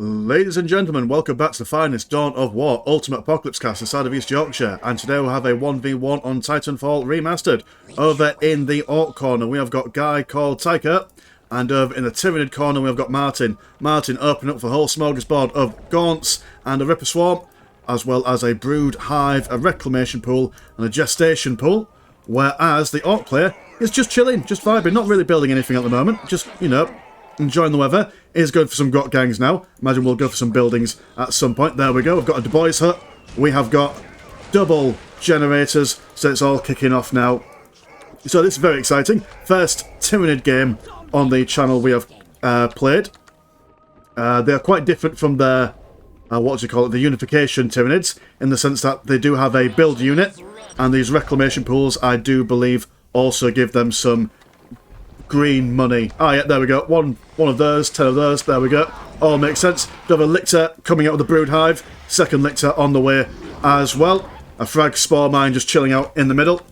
Ladies and gentlemen, welcome back to the finest Dawn of War Ultimate Apocalypse cast inside of East Yorkshire, and today we'll have a 1v1 on Titanfall Remastered. Over in the Orc corner we have got Guy called Tyker, and over in the Tyranid corner we have got Martin. Martin opening up for a whole smorgasbord of Gaunts and a Ripper Swarm, as well as a Brood Hive, a Reclamation Pool and a Gestation Pool, whereas the Orc player is just chilling, just vibing, not really building anything at the moment, just, you know, enjoying the weather. Is going for some grot gangs now. Imagine we'll go for some buildings at some point. There we go. We've got a Du Bois hut. We have got double generators, so it's all kicking off now. So this is very exciting. First Tyranid game on the channel we have played. They're quite different from their, what do you call it, the unification Tyranids, in the sense that they do have a build unit, and these reclamation pools, I do believe, also give them some green money. Ah, yeah, there we go. One of those, 10 of those. There we go. All makes sense. We have a Lictor coming out of the Brood Hive. Second Lictor on the way as well. A Frag Spore Mine just chilling out in the middle.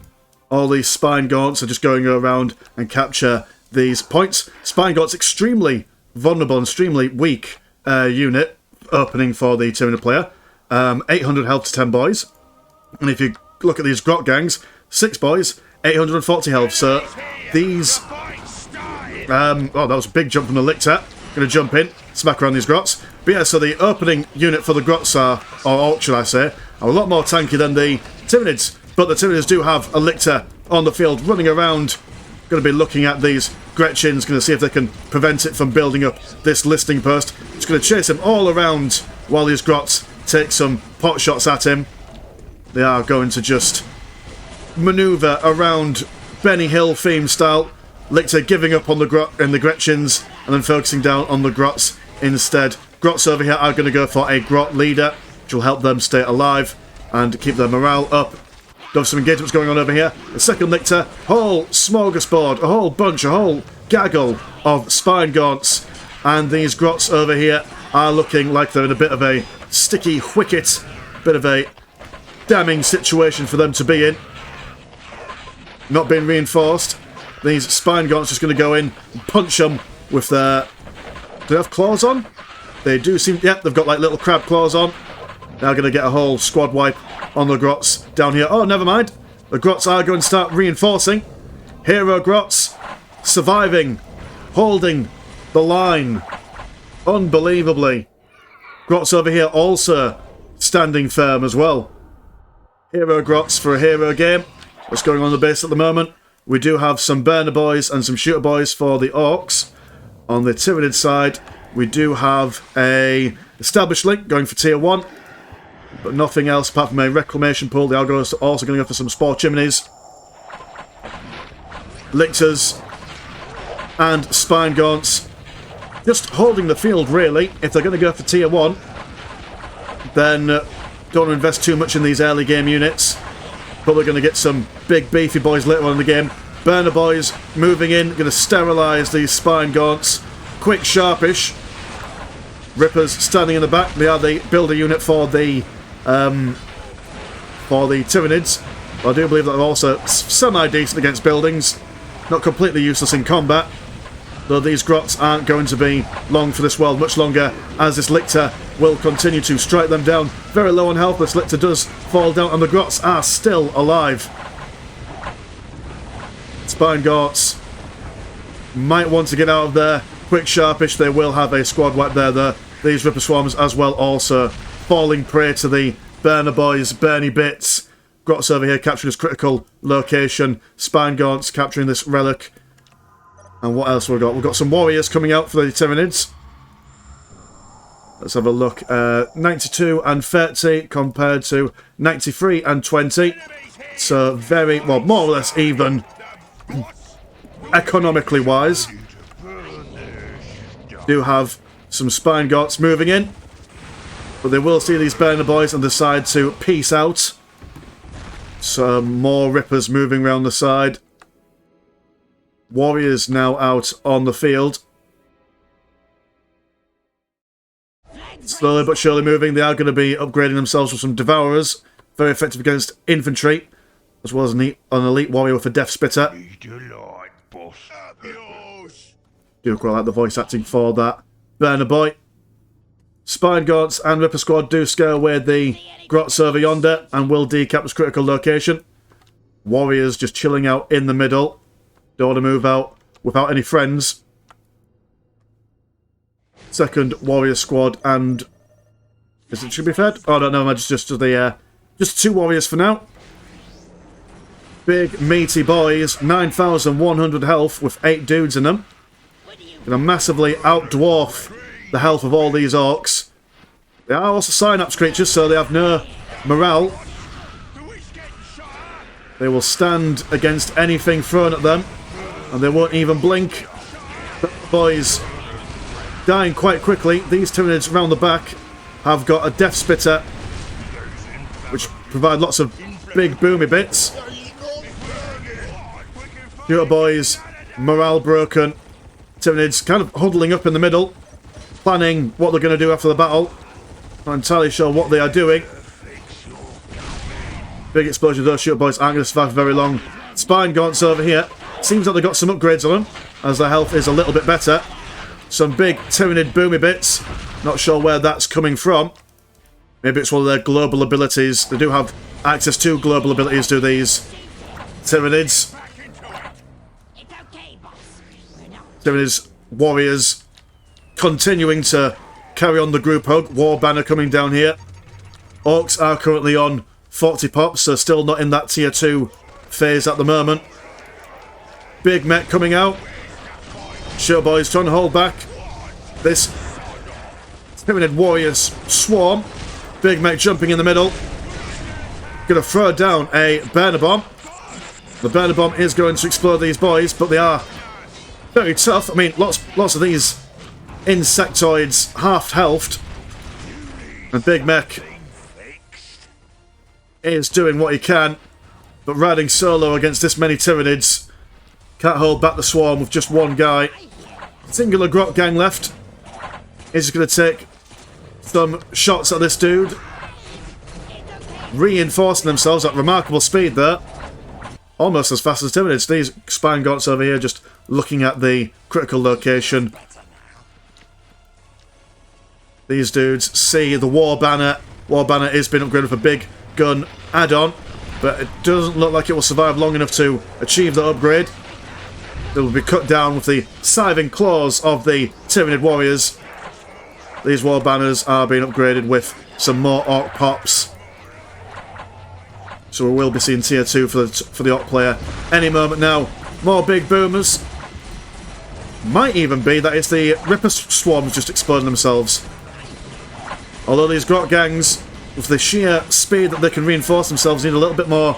All these Spine Gaunts are just going around and capture these points. Spine Gaunts extremely vulnerable and extremely weak unit opening for the Tyranid player. 800 health to 10 boys. And if you look at these grot gangs, 6 boys, 840 health. So these... oh, that was a big jump from the Lictor. Going to jump in, smack around these grots. But yeah, so the opening unit for the grots are, or Orks should I say, are a lot more tanky than the Tyranids. But the Tyranids do have a Lictor on the field running around. Going to be looking at these Gretchins, going to see if they can prevent it from building up this listing post. Just going to chase him all around while these grots take some pot shots at him. They are going to just manoeuvre around Benny Hill theme style. Lictor giving up on the grot and the Gretchins, and then focusing down on the grots instead. Grots over here are going to go for a grot leader, which will help them stay alive and keep their morale up. There's some engagements going on over here. The second Lictor, whole smorgasbord, a whole bunch, a whole gaggle of Spine Gaunts, and these grots over here are looking like they're in a bit of a sticky wicket, bit of a damning situation for them to be in. Not being reinforced. These Spine Gaunts just going to go in and punch them with their... Do they have claws on? They do seem... Yep, they've got like little crab claws on. Now going to get a whole squad wipe on the grots down here. Oh, never mind. The grots are going to start reinforcing. Hero grots surviving, holding the line. Unbelievably. Grots over here also standing firm as well. Hero grots for a hero game. What's going on the base at the moment? We do have some burner boys and some shooter boys for the Orks. On the Tyranid side, we do have a established link going for tier 1, but nothing else apart from a reclamation pool. They are also going to go for some spore chimneys, Lictors, and Spine Gaunts. Just holding the field, really. If they're going to go for tier 1, then don't want to invest too much in these early game units. Probably going to get some big beefy boys later on in the game. Burner boys moving in, going to sterilise these Spine Gaunts. Quick, sharpish. Rippers standing in the back. They are the builder unit for the Tyranids. I do believe that they're also semi-decent against buildings. Not completely useless in combat. Though these grots aren't going to be long for this world much longer, as this Lictor will continue to strike them down. Very low on health, this Lictor does fall down, and the grots are still alive. Spine Gaunts might want to get out of there. Quick, sharpish, they will have a squad wipe there, though. These Ripper Swarms as well also falling prey to the Burner Boys, Bernie Bits. Grots over here capturing this critical location. Spine Gaunts capturing this relic. And what else we've got? We've got some warriors coming out for the Tyranids. Let's have a look. 92 and 30 compared to 93 and 20. So very, well, more or less even economically wise. Do have some Spine Gaunts moving in. But they will see these Burner Boys and decide to peace out. Some more Rippers moving around the side. Warriors now out on the field. Slowly but surely moving. They are going to be upgrading themselves with some Devourers. Very effective against infantry. As well as an elite warrior with a Death Spitter. Do quite like the voice acting for that Burner Boy. Spine Gaunts and Ripper Squad do scare away the Grots over yonder and will decap this critical location. Warriors just chilling out in the middle. Don't want to move out without any friends. Second Warrior Squad and... Is it should be fed? Oh, no, no, just two Warriors for now. Big, meaty boys. 9,100 health with 8 dudes in them. Gonna massively outdwarf the health of all these Orks. They are also Synapse creatures, so they have no morale. They will stand against anything thrown at them, and they won't even blink. The boys dying quite quickly. These Tyranids round the back have got a Death Spitter, which provide lots of big boomy bits. Shooter boys, morale broken. Tyranids kind of huddling up in the middle, planning what they're going to do after the battle. Not entirely sure what they are doing. Big explosion, those shooter boys aren't going to survive very long. Spine Gaunts over here. Seems like they've got some upgrades on them, as their health is a little bit better. Some big Tyranid boomy bits. Not sure where that's coming from. Maybe it's one of their global abilities. They do have access to global abilities, do these Tyranids. Tyranids, warriors, continuing to carry on the group hug. War banner coming down here. Orks are currently on 40 pops, so still not in that tier 2 phase at the moment. Big mech coming out. Shooter boys trying to hold back this Tyranid warriors swarm. Big mech jumping in the middle. Gonna throw down a burner bomb. The burner bomb is going to explode these boys, but they are very tough. I mean, lots of these insectoids half-healthed. And Big Mech is doing what he can, but riding solo against this many Tyranids can't hold back the swarm with just one guy. Singular Grot gang left. He's going to take some shots at this dude. Reinforcing themselves at remarkable speed there. Almost as fast as Tyranids. These Spine Gaunts over here just looking at the critical location. These dudes see the War Banner. War Banner is being upgraded for Big Gun add-on, but it doesn't look like it will survive long enough to achieve the upgrade. It will be cut down with the scything claws of the Tyranid warriors. These War Banners are being upgraded with some more Orc pops. So we will be seeing tier 2 for the Orc player any moment now. More big boomers. Might even be that it's the Ripper swarms just exploding themselves. Although these Grot gangs, with the sheer speed that they can reinforce themselves, need a little bit more.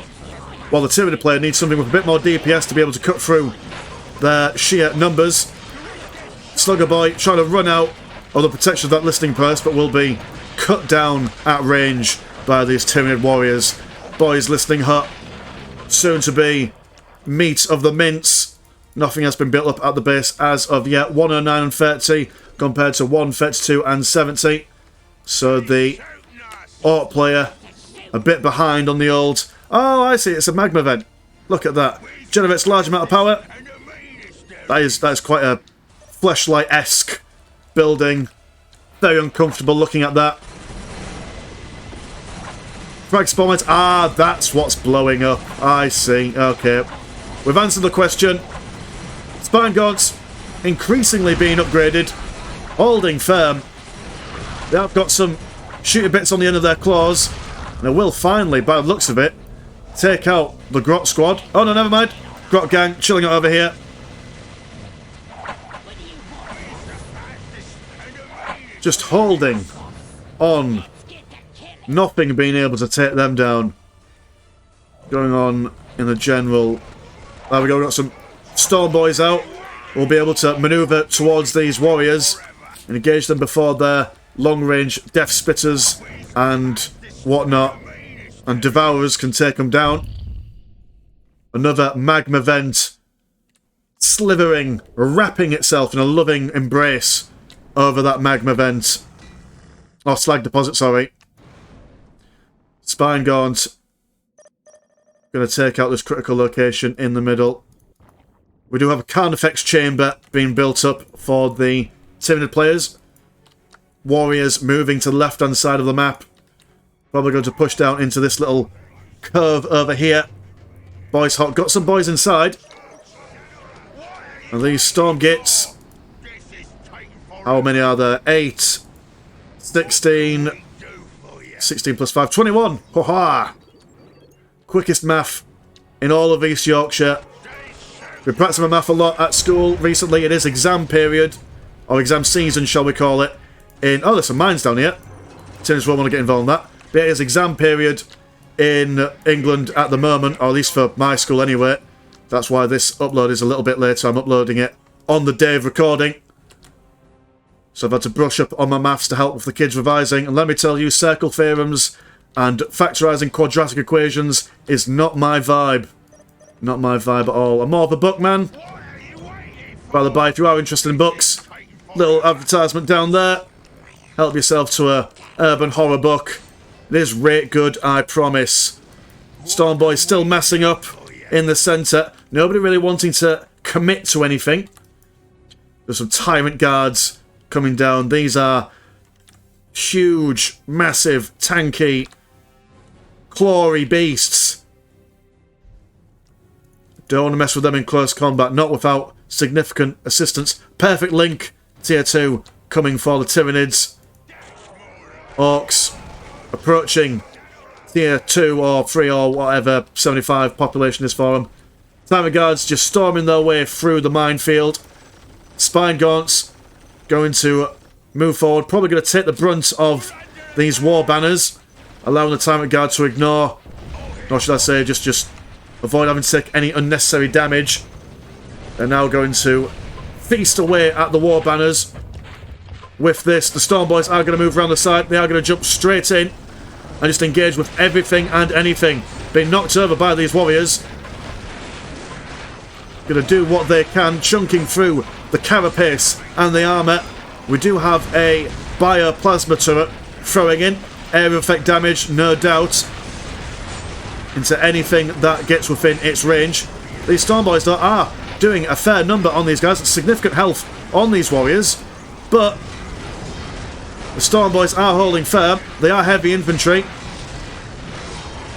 While the Tyranid player needs something with a bit more DPS to be able to cut through their sheer numbers. Slugger Boy trying to run out of the protection of that listening post, but will be cut down at range by these Tyranid warriors. Boys listening hut, soon to be meat of the mince. Nothing has been built up at the base as of yet. 109 and 30 compared to 132 and 70. So the Orc player a bit behind on the old... Oh, I see, it's a magma vent. Look at that. Generates large amount of power. That is quite a Fleshlight-esque building. Very uncomfortable looking at that. Frag spawners. Ah, that's what's blowing up. I see. Okay. We've answered the question. Spine Gaunts increasingly being upgraded. Holding firm. They have got some shooter bits on the end of their claws. And they will finally, by the looks of it, take out the Grot squad. Oh no, never mind. Grot gang chilling out over here. Just holding on. Nothing being able to take them down. Going on in the general. There we go, we've got some Storm Boys out. We'll be able to manoeuvre towards these warriors and engage them before their long-range Death Spitters and whatnot. And Devourers can take them down. Another magma vent slithering, wrapping itself in a loving embrace over that magma vent. Oh, slag deposit, sorry. Spine Gaunt. Going to take out this critical location in the middle. We do have a Carnifex chamber being built up for the Tyranid players. warriors moving to the left-hand side of the map. Probably going to push down into this little curve over here. Boys hot. Got some boys inside. And these storm gates. How many are there? 8. 16. 16 plus 5. 21. Ha-ha! Quickest math in all of East Yorkshire. Been practicing my math a lot at school recently. It is exam period. Or exam season, shall we call it. Oh, there's some mines down here. Tinners won't want to get involved in that. But it is exam period in England at the moment. Or at least for my school anyway. That's why this upload is a little bit later. I'm uploading it on the day of recording. So I've had to brush up on my maths to help with the kids revising. And let me tell you, circle theorems and factorising quadratic equations is not my vibe. Not my vibe at all. I'm more of a book man. By the by, if you are interested in books, little advertisement down there. Help yourself to a urban horror book. It is rate good, I promise. Stormboy still messing up in the centre. Nobody really wanting to commit to anything. There's some tyrant guards coming down. These are huge, massive, tanky, clawy beasts. Don't want to mess with them in close combat, not without significant assistance. Perfect link, tier 2, coming for the Tyranids. Orks approaching tier 2 or 3 or whatever 75 population is for them. Tyrant guards just storming their way through the minefield. Spine gaunts going to move forward, probably going to take the brunt of these war banners, allowing the Tyrant guard to ignore, or should I say, just avoid having to take any unnecessary damage. They're now going to feast away at the war banners. With this, the Stormboys are going to move around the side. They are going to jump straight in and just engage with everything and anything. Being knocked over by these warriors. Going to do what they can, chunking through the carapace and the armour. We do have a bioplasma turret throwing in. Area effect damage, no doubt, into anything that gets within its range. These Stormboys, though, are doing a fair number on these guys. Significant health on these warriors. But the Stormboys are holding firm. They are heavy infantry.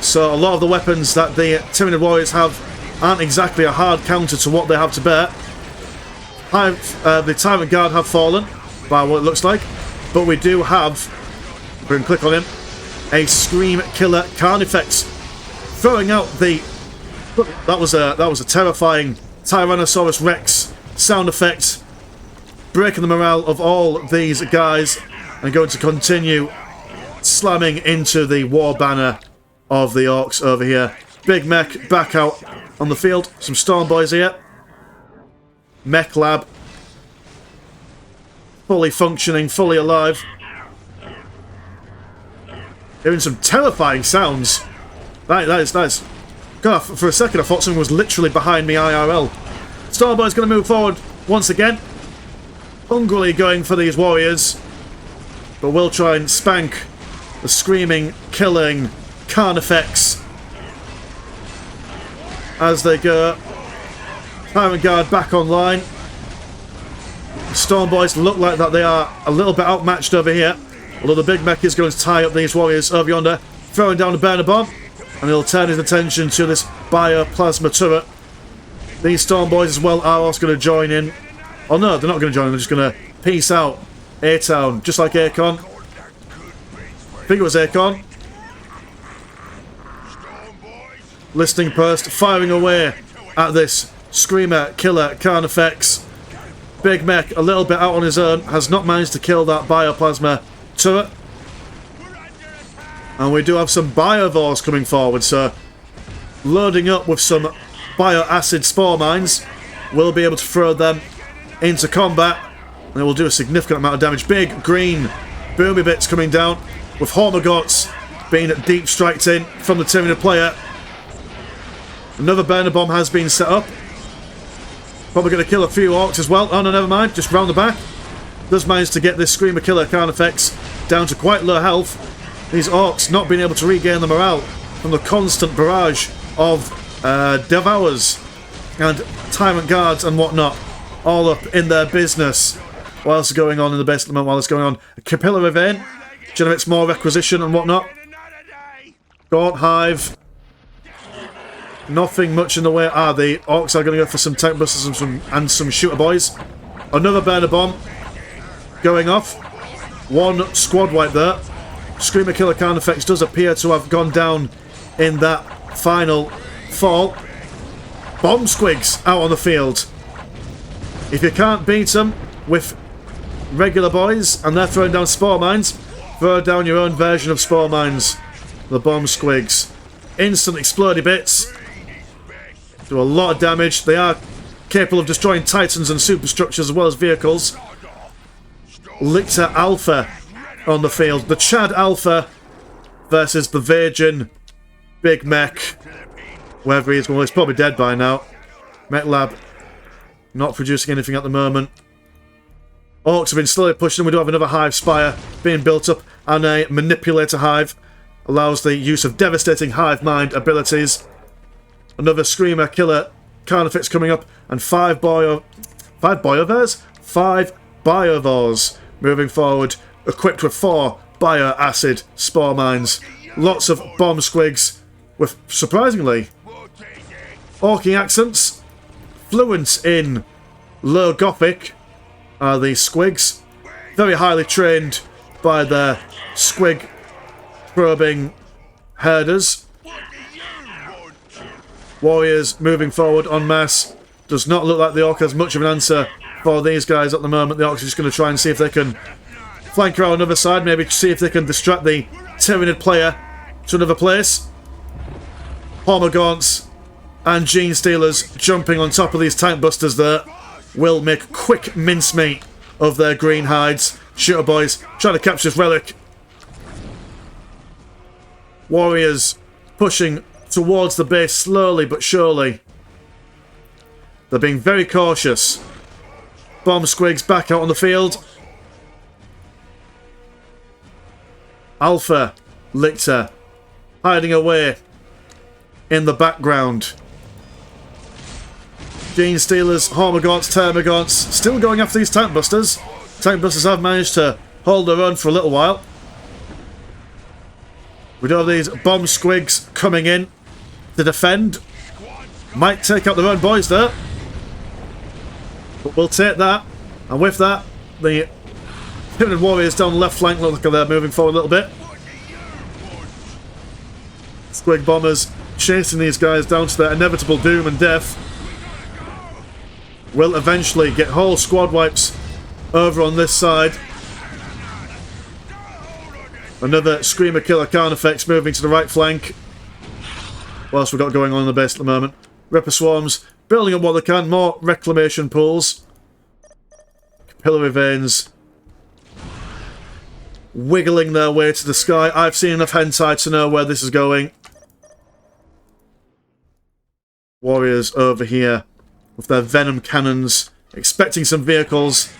So a lot of the weapons that the Tyranid warriors have aren't exactly a hard counter to what they have to bear. The Tyrant Guard have fallen, by what it looks like. But we do have, we can click on him, a Scream Killer Carnifex. Throwing out the... That was a terrifying Tyrannosaurus Rex sound effect. Breaking the morale of all these guys. And going to continue slamming into the war banner of the Orks over here. Big mech back out on the field. Some Stormboys here. Mech lab. Fully functioning, fully alive. Hearing some terrifying sounds. That is nice. God, for a second I thought someone was literally behind me IRL. Stormboy's going to move forward once again. Hungrily going for these warriors. But we'll try and spank the screaming, killing Carnifex as they go. Tyrant Guard back online. The Stormboys look like that they are a little bit outmatched over here. Although the big mech is going to tie up these warriors over yonder. Throwing down a burner bomb. And he'll turn his attention to this bioplasma turret. These Stormboys as well are also going to join in. Oh no, they're not going to join in. They're just going to peace out. A-Town, just like Akon. I think it was Akon. Listening post, firing away at this Screamer Killer Carnifex. Big Mech, a little bit out on his own, has not managed to kill that bioplasma turret. And we do have some biovores coming forward, so loading up with some bioacid spore mines, we'll be able to throw them into combat. And it will do a significant amount of damage. Big green boomy bits coming down with Hormagorts being deep striked in from the Tyranid player. Another burner bomb has been set up. Probably going to kill a few Orks as well. Oh no, never mind. Just round the back. Does manage to get this Screamer Killer Carnifex down to quite low health. These Orks not being able to regain the morale from the constant barrage of Devours and Tyrant Guards and whatnot. All up in their business. What else is going on in the base at the moment while it's going on? A capillary vein generates more requisition and whatnot. Gaunt hive. Nothing much in the way. The Orks are going to go for some tank busters and some shooter boys. Another burner bomb going off. One squad wipe there. Screamer Killer Carnifex does appear to have gone down in that final fall. Bomb squigs out on the field. If you can't beat them with regular boys and they're throwing down spore mines, throw down your own version of spore mines. The bomb squigs. Instant explodey bits. Do a lot of damage. They are capable of destroying titans and superstructures as well as vehicles. Lictor Alpha on the field. The Chad Alpha versus the Virgin Big Mech. Wherever he is, well, he's probably dead by now. Mech Lab not producing anything at the moment. Orks have been slowly pushing. We do have another hive spire being built up, and a manipulator hive allows the use of devastating hive mind abilities. Another Screamer Killer Carnifex coming up, and five Biovores moving forward, equipped with 4 Bioacid Spore Mines. Lots of bomb squigs with, surprisingly, Orky accents. Fluent in Low Gothic are the squigs. Very highly trained by their squig probing herders. Warriors moving forward en masse. Does not look like the Orc has much of an answer for these guys at the moment. The Orcs are just going to try and see if they can flank around another side. Maybe see if they can distract the Tyranid player to another place. Hormogaunts and Gene Stealers jumping on top of these tank busters there will make quick mincemeat of their green hides. Shooter boys trying to capture this relic. Warriors pushing towards the base slowly but surely. They're being very cautious. Bomb squigs back out on the field. Alpha Lictor hiding away in the background. Gene Stealers, Hormogaunts, Termagants still going after these tank busters. Tank busters have managed to hold their own for a little while. We do have these bomb squigs coming in to defend. Might take out their own boys there, but we'll take that. And with that, the Tyranid warriors down the left flank look like they're moving forward a little bit. Squig bombers chasing these guys down to their inevitable doom and death. Will eventually get whole squad wipes over on this side. Another Screamer Killer Carnifex moving to the right flank. What else we've got going on in the base at the moment? Ripper Swarms building up what they can. More reclamation pools. Capillary veins wiggling their way to the sky. I've seen enough hentai to know where this is going. Warriors over here with their venom cannons, expecting some vehicles,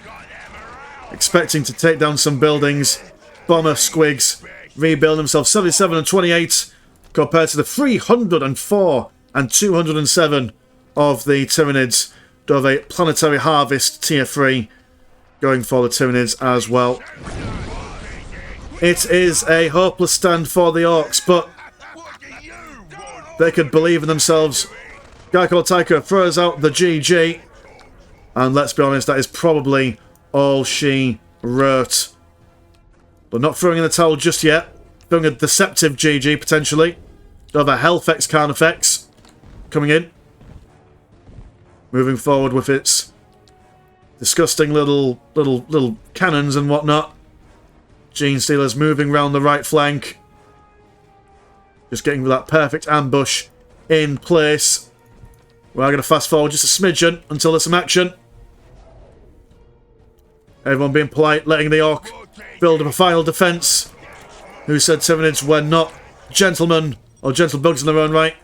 expecting to take down some buildings. Bomber squigs rebuild themselves. 77 and 28 compared to the 304 and 207 of the Tyranids. Do have a Planetary Harvest tier 3 going for the Tyranids as well. It is a hopeless stand for the Orks, but they could believe in themselves. Guy called Tycho throws out the GG, and let's be honest, that is probably all she wrote. But not throwing in the towel just yet. Throwing a deceptive GG potentially. Another Hellfex Carnifex coming in. Moving forward with its disgusting little cannons and whatnot. Gene Stealers moving round the right flank. Just getting that perfect ambush in place. We're going to fast forward just a smidgen until there's some action. Everyone being polite, letting the Orc build up a final defence. Who said Tyranids were not gentlemen or gentle bugs in their own right?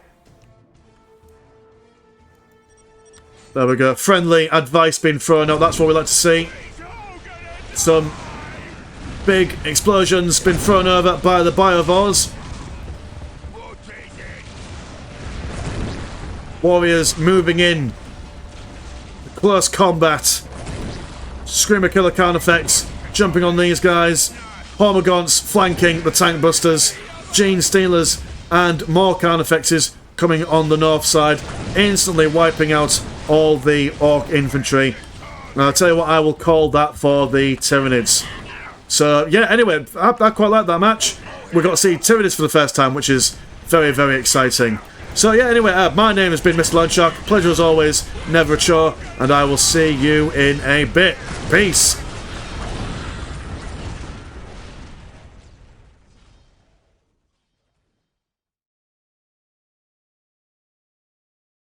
There we go. Friendly advice being thrown out. That's what we like to see. Some big explosions been thrown over by the Biovores. Warriors moving in. Close combat. Screamer Killer Count effects, jumping on these guys. Hormagaunts flanking the Tank Busters. Gene Stealers and more Carnifexes coming on the north side, instantly wiping out all the Orc infantry. And I'll tell you what, I will call that for the Tyranids. So, yeah, anyway, I quite like that match. We got to see Tyranids for the first time, which is very, very exciting. So, yeah, anyway, my name has been Mr. Landshark. Pleasure as always, never a chore, and I will see you in a bit. Peace.